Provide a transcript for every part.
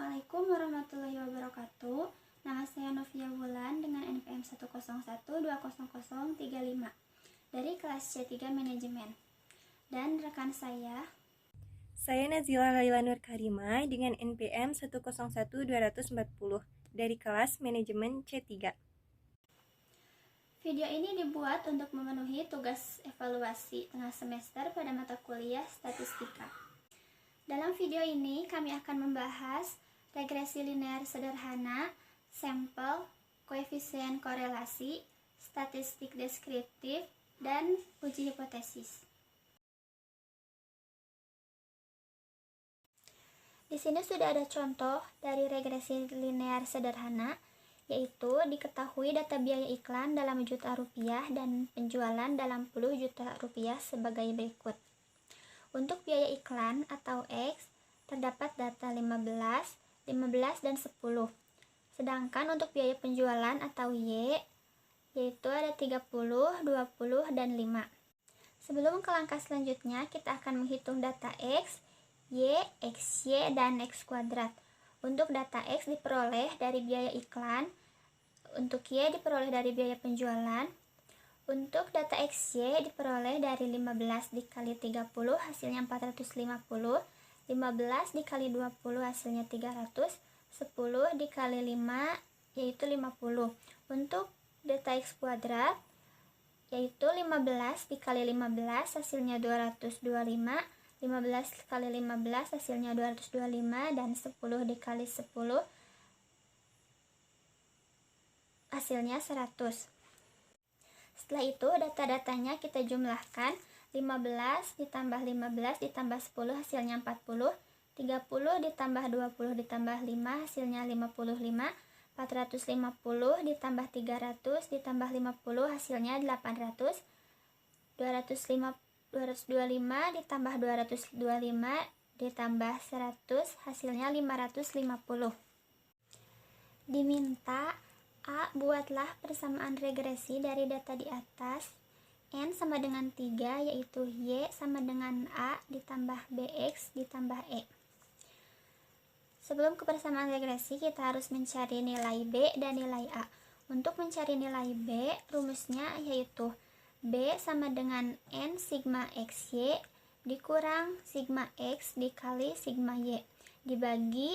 Assalamualaikum warahmatullahi wabarakatuh. Nama saya Novia Wulan dengan NPM 101200035 dari kelas C3 Manajemen. Dan rekan saya Nazila Laila Nur Karima dengan NPM 101240 dari kelas Manajemen C3. Video ini dibuat untuk memenuhi tugas evaluasi tengah semester pada mata kuliah Statistika. Dalam video ini kami akan membahas regresi linear sederhana, sampel, koefisien korelasi, statistik deskriptif, dan uji hipotesis. Di sini sudah ada contoh dari regresi linear sederhana, yaitu diketahui data biaya iklan dalam juta rupiah dan penjualan dalam 10 juta rupiah sebagai berikut. Untuk biaya iklan atau X, terdapat data 15, dan 10. Sedangkan untuk biaya penjualan atau Y, yaitu ada 30, 20, dan 5. Sebelum ke langkah selanjutnya, kita akan menghitung data X, Y, XY, dan X kuadrat. Untuk data X diperoleh dari biaya iklan, untuk Y diperoleh dari biaya penjualan. Untuk data XY diperoleh dari 15 dikali 30 hasilnya 450, 15 dikali 20 hasilnya 300, 10 dikali 5 yaitu 50. Untuk data X kuadrat yaitu 15 dikali 15 hasilnya 225, 15 kali 15 hasilnya 225, dan 10 dikali 10 hasilnya 100. Setelah itu data-datanya kita jumlahkan, 15 ditambah 15 ditambah 10 hasilnya 40, 30 ditambah 20 ditambah 5 hasilnya 55, 450 ditambah 300 ditambah 50 hasilnya 800, 225 ditambah 225 ditambah 100 hasilnya 550. Diminta A. Buatlah persamaan regresi dari data di atas. N sama dengan 3, yaitu Y sama dengan A ditambah BX ditambah E. Sebelum ke persamaan regresi, kita harus mencari nilai B dan nilai A. Untuk mencari nilai B, rumusnya yaitu B sama dengan N sigma XY dikurang sigma X dikali sigma Y dibagi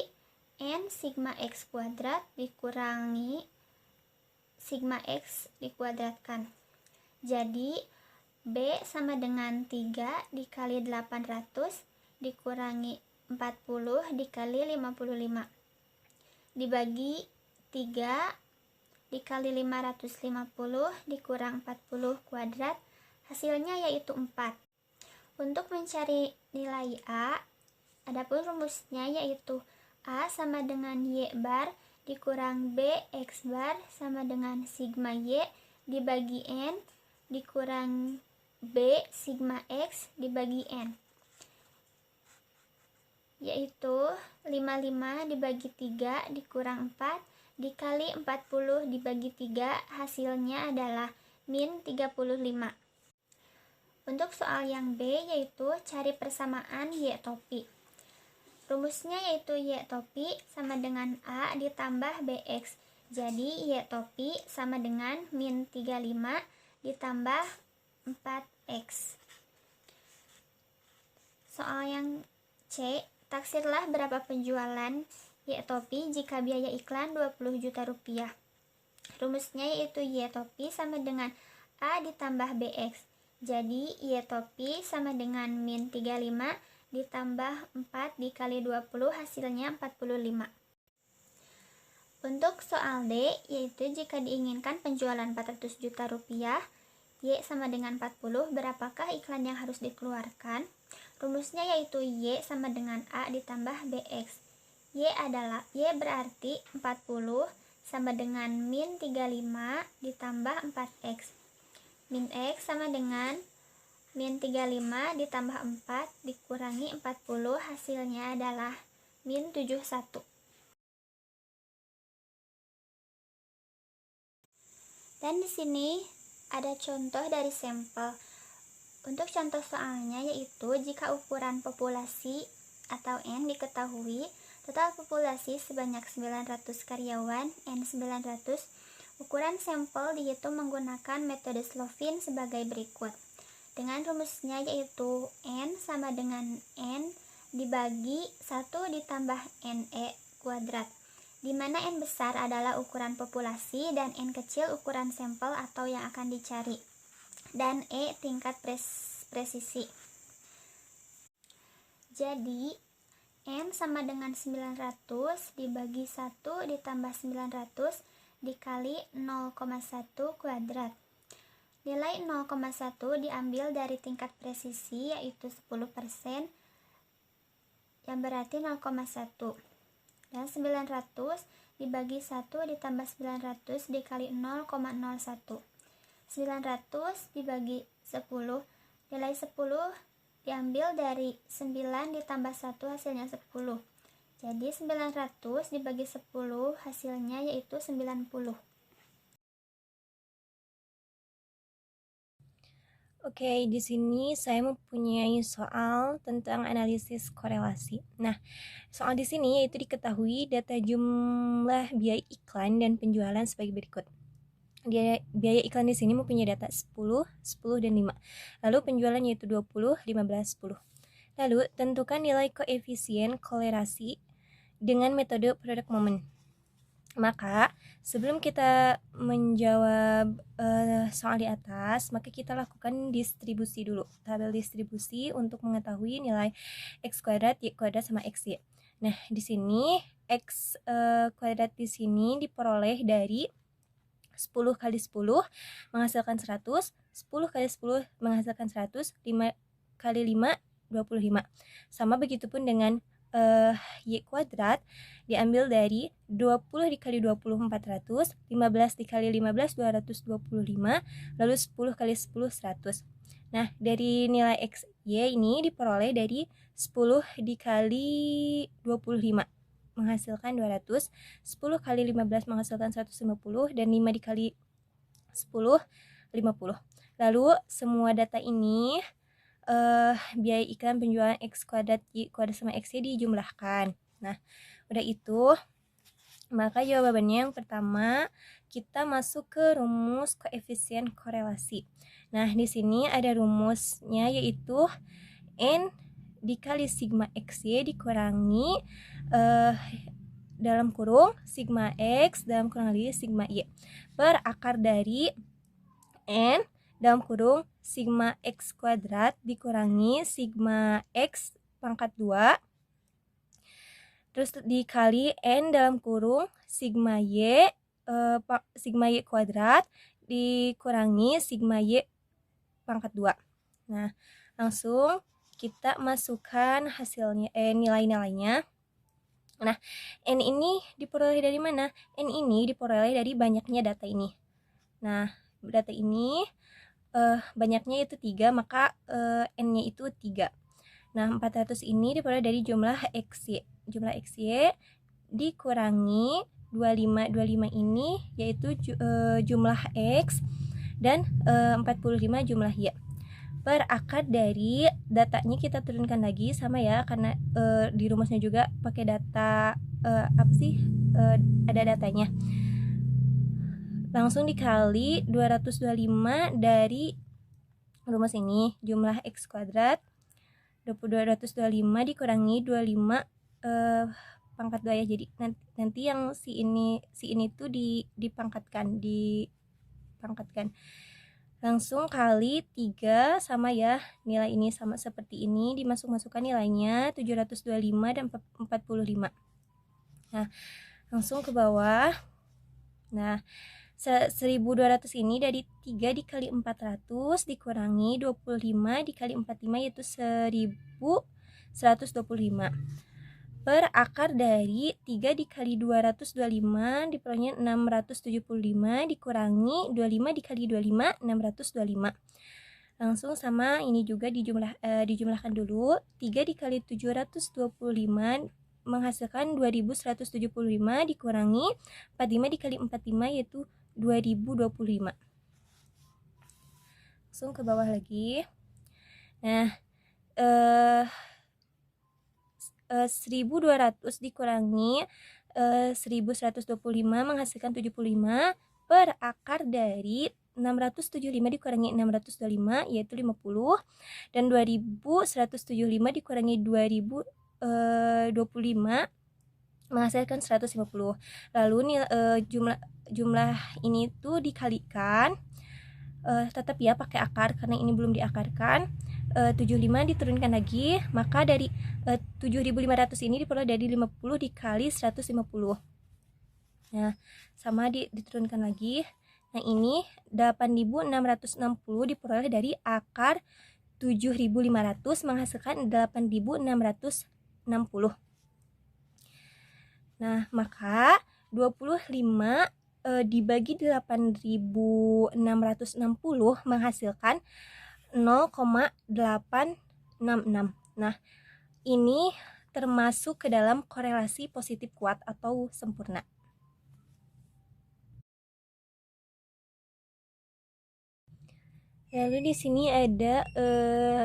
N sigma X kuadrat dikurangi sigma X dikuadratkan. Jadi B sama dengan 3 dikali 800 dikurangi 40 dikali 55 dibagi 3 dikali 550 dikurang 40 kuadrat, hasilnya yaitu 4. Untuk mencari nilai A, adapun rumusnya yaitu A sama dengan Y bar dikurang B X bar sama dengan sigma Y dibagi N dikurang B sigma X dibagi N, yaitu 55 dibagi 3 dikurang 4 dikali 40 dibagi 3 hasilnya adalah min 35. Untuk soal yang B yaitu cari persamaan Y topi. Rumusnya yaitu Y topi sama dengan A ditambah BX. Jadi Y topi sama dengan min 35 ditambah 4X. Soal yang C, taksirlah berapa penjualan Y topi jika biaya iklan 20 juta rupiah. Rumusnya yaitu Y topi sama dengan A ditambah BX. Jadi Y topi sama dengan min 35 ditambah 4 dikali 20 hasilnya 45. Untuk soal D, yaitu jika diinginkan penjualan 400 juta rupiah, Y sama dengan 40, berapakah iklan yang harus dikeluarkan? Rumusnya yaitu Y sama dengan A ditambah BX. Y berarti 40 sama dengan min 35 ditambah 4X. Min X sama dengan min 35 ditambah 4 dikurangi 40 hasilnya adalah min 71. Dan di sini ada contoh dari sampel. Untuk contoh soalnya yaitu jika ukuran populasi atau N diketahui, Total populasi sebanyak 900 karyawan, N900. Ukuran sampel dihitung menggunakan metode Slovin sebagai berikut. Dengan rumusnya yaitu N sama dengan N dibagi 1 ditambah NE kuadrat, di mana N besar adalah ukuran populasi dan N kecil ukuran sampel atau yang akan dicari, dan E tingkat presisi. Jadi N sama dengan 900 dibagi 1 ditambah 900 dikali 0,1 kuadrat. Nilai 0,1 diambil dari tingkat presisi yaitu 10%, yang berarti 0,1. Dan 900 dibagi 1 ditambah 900 dikali 0,01. 900 dibagi 10, nilai 10 diambil dari 9 ditambah 1 hasilnya 10. Jadi 900 dibagi 10 hasilnya yaitu 90. Oke, di sini saya mempunyai soal tentang analisis korelasi. Nah, soal di sini yaitu diketahui data jumlah biaya iklan dan penjualan sebagai berikut. Biaya iklan di sini mempunyai data 10, 10 dan 5. Lalu penjualan yaitu 20, 15, 10. Lalu tentukan nilai koefisien kolerasi dengan metode produk momen. Maka sebelum kita menjawab soal di atas, maka kita lakukan distribusi dulu, tabel distribusi untuk mengetahui nilai x kuadrat, y kuadrat sama xy. Nah, di sini x kuadrat di sini diperoleh dari 10 kali 10 menghasilkan 100, 10 kali 10 menghasilkan 100, 5 kali 5, 25. Sama begitupun dengan y kuadrat diambil dari 20 dikali 20 400, 15 dikali 15 225, lalu 10 kali 10 100. Nah, dari nilai x y ini diperoleh dari 10 dikali 25 menghasilkan 200, 10 kali 15 menghasilkan 150, dan 5 dikali 10 50. Lalu semua data ini biaya iklan penjualan x kuadrat, y kuadrat sama x y dijumlahkan. Nah, udah itu maka jawabannya yang pertama kita masuk ke rumus koefisien korelasi. Nah, di sini ada rumusnya yaitu N dikali sigma xy dikurangi dalam kurung sigma x dalam kurung lagi sigma y per akar dari N dalam kurung sigma x kuadrat dikurangi sigma x pangkat 2 terus dikali N dalam kurung sigma y kuadrat dikurangi sigma y pangkat 2. Nah, langsung kita masukkan hasilnya nilai-nilainya. Nah, N ini diperoleh dari mana? N ini diperoleh dari banyaknya data ini. Nah, data ini banyaknya itu 3, maka N-nya itu 3. Nah, 400 ini diperoleh dari jumlah XY. Jumlah XY dikurangi 25 ini yaitu jumlah X dan 45 jumlah Y. Per akar dari datanya kita turunkan lagi sama ya, karena di rumusnya juga pakai data ada datanya. Langsung dikali 225 dari rumus ini, jumlah x kuadrat 225 dikurangi 25 pangkat 2 ya. Jadi nanti yang si ini tuh dipangkatkan. Langsung kali 3 sama ya, nilai ini sama seperti ini, dimasukkan nilainya 725 dan 45. Nah, langsung ke bawah. Nah, 1200 ini dari 3 dikali 400 dikurangi 25 dikali 45 yaitu 1125 per akar dari 3 dikali 225 diperolehnya 675 dikurangi 25 dikali 25 625. Langsung sama ini juga dijumlahkan dulu. 3 dikali 725 menghasilkan 2175 dikurangi 45 dikali 45 yaitu 2025. Langsung ke bawah lagi. Nah, 1200 dikurangi 1125 menghasilkan 75 per akar dari 675 dikurangi 625 yaitu 50, dan 2175 dikurangi 2025 menghasilkan 150. Lalu jumlah ini tuh dikalikan, tetap ya pakai akar karena ini belum diakarkan. 75 diturunkan lagi, maka dari 7.500 ini diperoleh dari 50 dikali 150. Nah, sama diturunkan lagi. Nah, ini 8.660 diperoleh dari akar 7.500 menghasilkan 8.660. Nah, maka 25 dibagi 8.660 menghasilkan 0,866. Nah, ini termasuk ke dalam korelasi positif kuat atau sempurna. Lalu di sini ada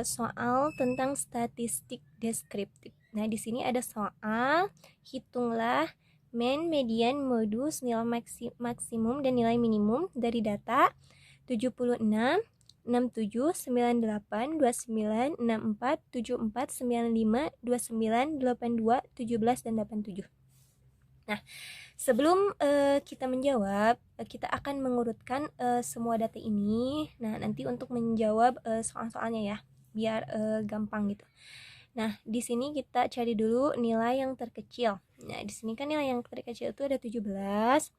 soal tentang statistik deskriptif. Nah, di sini ada soal hitunglah mean, median, modus, nilai maksimum dan nilai minimum dari data 76, 67, 98, 29, 64, 74, 95, 29, 82, 17 dan 87. Nah, sebelum kita menjawab, kita akan mengurutkan semua data ini. Nah, nanti untuk menjawab soal-soalnya ya, biar gampang gitu. Nah, di sini kita cari dulu nilai yang terkecil. Nah, di sini kan nilai yang terkecil itu ada 17.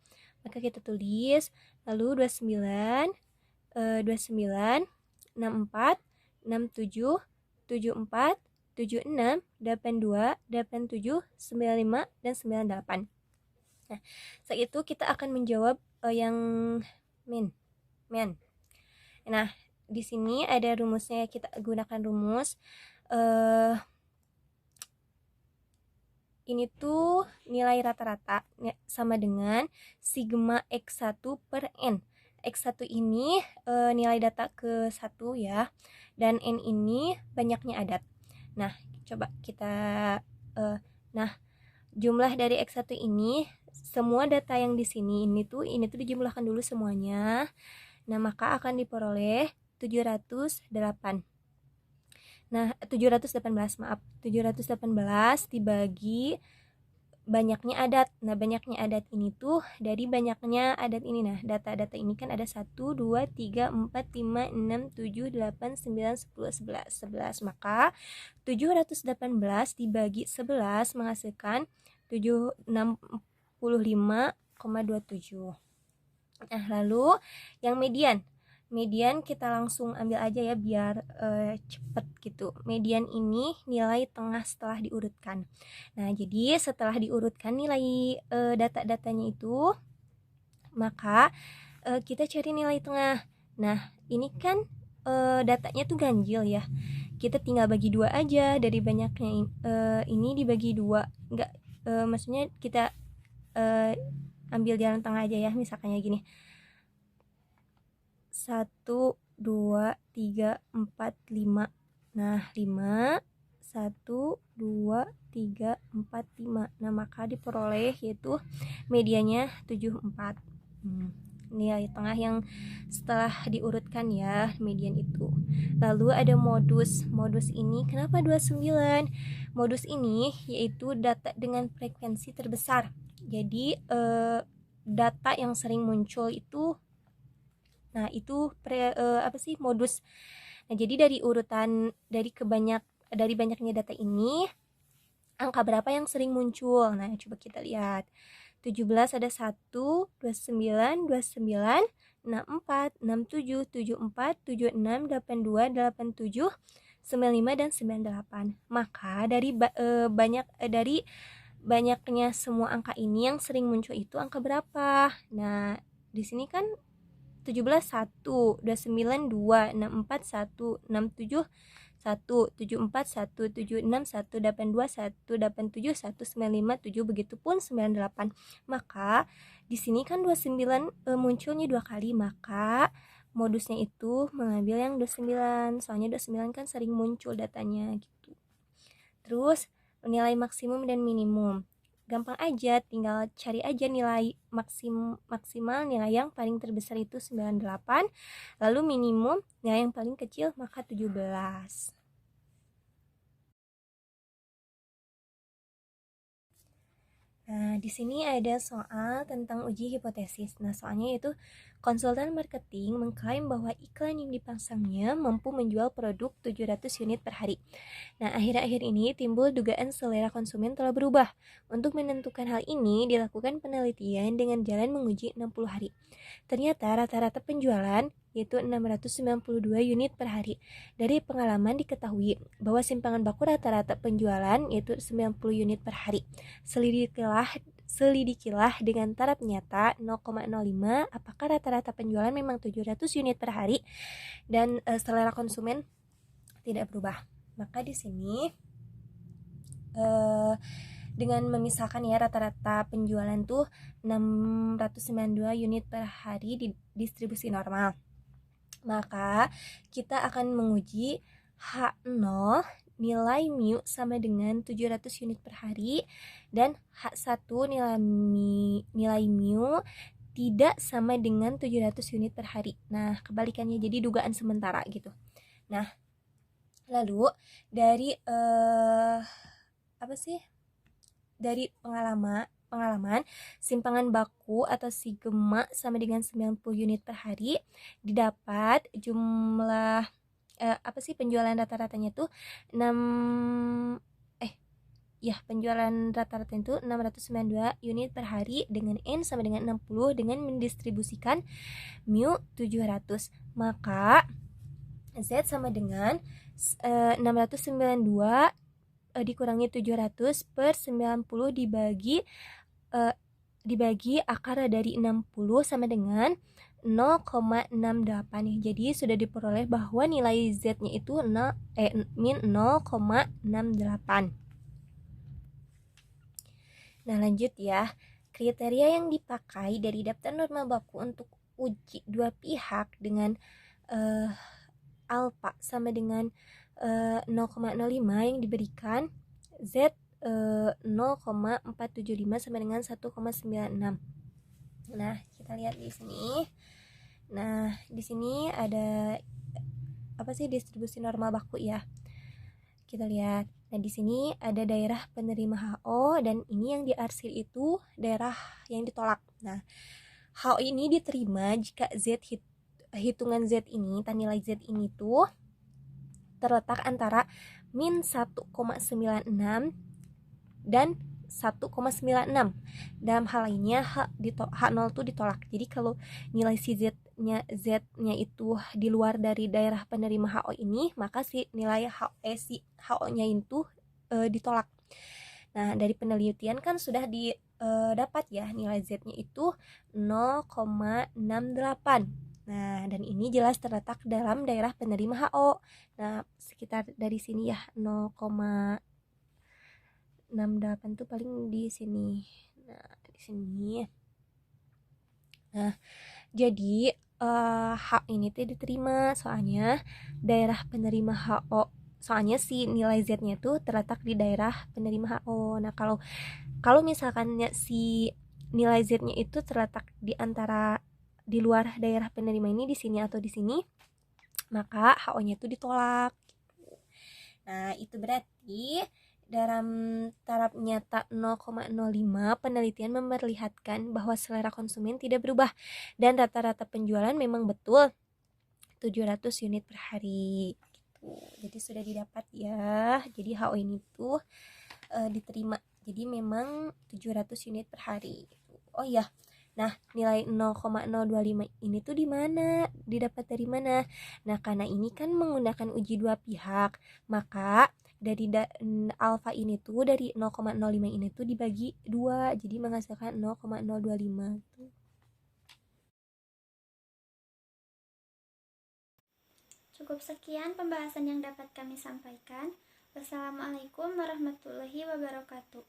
Maka kita tulis, lalu 29, 29, 64, 67, 74, 76, 82, 87, 95, dan 98. Nah, saat itu kita akan menjawab yang mean. Nah, di sini ada rumusnya, kita gunakan rumus. Ini tuh nilai rata-rata sama dengan sigma X1 per N. X1 ini nilai data ke 1 ya, dan N ini banyaknya adat. Nah, coba kita jumlah dari X1 ini, semua data yang di sini ini tuh dijumlahkan dulu semuanya. Nah, maka akan diperoleh 718. Nah, 718 dibagi banyaknya adat. Nah, banyaknya adat ini tuh dari banyaknya adat ini. Nah, data-data ini kan ada 1, 2, 3, 4, 5, 6, 7, 8, 9, 10, 11. Maka 718 dibagi 11 menghasilkan 65,27. Nah, lalu yang median kita langsung ambil aja ya biar cepet gitu. Median ini nilai tengah setelah diurutkan. Nah, jadi setelah diurutkan nilai data-datanya itu, maka kita cari nilai tengah. Nah, ini kan datanya tuh ganjil ya. Kita tinggal bagi 2 aja dari banyaknya ini dibagi 2. Enggak, maksudnya kita ambil jalan tengah aja ya, misalkannya gini. 1, 2, 3, 4, 5. Nah, 5, 1, 2, 3, 4, 5. Nah, maka diperoleh yaitu medianya 74. Nilai tengah yang setelah diurutkan ya, median itu. Lalu ada modus. Modus ini kenapa 29? Modus ini yaitu data dengan frekuensi terbesar. Jadi data yang sering muncul itu, nah itu modus. Nah, jadi dari urutan dari banyaknya data ini, angka berapa yang sering muncul? Nah, coba kita lihat. 17 ada 1, 29, 29, 64, 67, 74, 76, 82, 87, 95 dan 98. Maka dari banyaknya semua angka ini yang sering muncul itu angka berapa? Nah, di sini kan 17 1, 29 2, 64 1, 67 1, 74 1, 76 1, 82 1, 87 1, 95 7, begitupun 98. Maka di sini kan 29 munculnya 2 kali, maka modusnya itu mengambil yang 29. Soalnya 29 kan sering muncul datanya gitu. Terus nilai maksimum dan minimum. Gampang aja, tinggal cari aja nilai maksimal nilai yang paling terbesar itu 98, lalu minimum nilai yang paling kecil maka 17. Nah, di sini ada soal tentang uji hipotesis. Nah, soalnya itu konsultan marketing mengklaim bahwa iklan yang dipasangnya mampu menjual produk 700 unit per hari. Nah, akhir-akhir ini timbul dugaan selera konsumen telah berubah. Untuk menentukan hal ini, dilakukan penelitian dengan jalan menguji 60 hari. Ternyata rata-rata penjualan yaitu 692 unit per hari. Dari pengalaman diketahui bahwa simpangan baku rata-rata penjualan yaitu 90 unit per hari. Selidikilah dengan taraf nyata 0,05 apakah rata-rata penjualan memang 700 unit per hari dan selera konsumen tidak berubah. Maka di sini dengan memisahkan ya rata-rata penjualan tuh 692 unit per hari di distribusi normal. Maka kita akan menguji H0 nilai mu sama dengan 700 unit per hari dan H1 nilai mu tidak sama dengan 700 unit per hari. Nah, kebalikannya jadi dugaan sementara gitu. Nah, lalu dari dari pengalaman simpangan baku atau sigma sama dengan 90 unit per hari didapat jumlah penjualan rata-ratanya tuh penjualan rata-rata itu 692 unit per hari dengan N sama dengan 60 dengan mendistribusikan mu 700. Maka Z sama dengan 692 dikurangi 700 per 90 dibagi akar dari 60 sama dengan 0,68 nih. Jadi sudah diperoleh bahwa nilai Z-nya itu min 0,68. Nah, lanjut ya. Kriteria yang dipakai dari daftar norma baku untuk uji dua pihak dengan alfa sama dengan 0,05 yang diberikan Z 0,475 sama dengan 1,96. Nah, kita lihat di sini. Nah, di sini ada distribusi norma baku ya. Kita lihat. Nah, di sini ada daerah penerima HO dan ini yang diarsir itu daerah yang ditolak. Nah, HO ini diterima jika hitungan Z ini, nilai Z ini tuh terletak antara min 1,96 dan 1,96. Dalam hal lainnya H0 itu ditolak. Jadi kalau nilai si Z-nya itu di luar dari daerah penerima HO ini, maka si nilai si HO-nya itu ditolak. Nah, dari penelitian kan sudah dapat ya nilai Z-nya itu 0,68. Nah, dan ini jelas terletak dalam daerah penerima HO. Nah, sekitar dari sini ya 0,68 tuh paling di sini. Nah, di sini. Nah, jadi H ini tuh diterima soalnya daerah penerima HO. Soalnya si nilai Z-nya itu terletak di daerah penerima HO. Nah, kalau misalkan si nilai Z-nya itu terletak di luar daerah penerima ini, di sini atau di sini, maka HO-nya itu ditolak. Nah, itu berarti dalam taraf nyata 0,05 penelitian memperlihatkan bahwa selera konsumen tidak berubah dan rata-rata penjualan memang betul 700 unit per hari gitu. Jadi sudah didapat ya. Jadi HO ini tuh diterima. Jadi memang 700 unit per hari gitu. Oh iya. Nah, nilai 0,025 ini tuh di mana? Didapat dari mana? Nah, karena ini kan menggunakan uji dua pihak, maka dari alfa ini tuh dari 0,05 ini tuh dibagi 2, jadi menghasilkan 0,025 tuh. Cukup sekian pembahasan yang dapat kami sampaikan. Wassalamualaikum warahmatullahi wabarakatuh.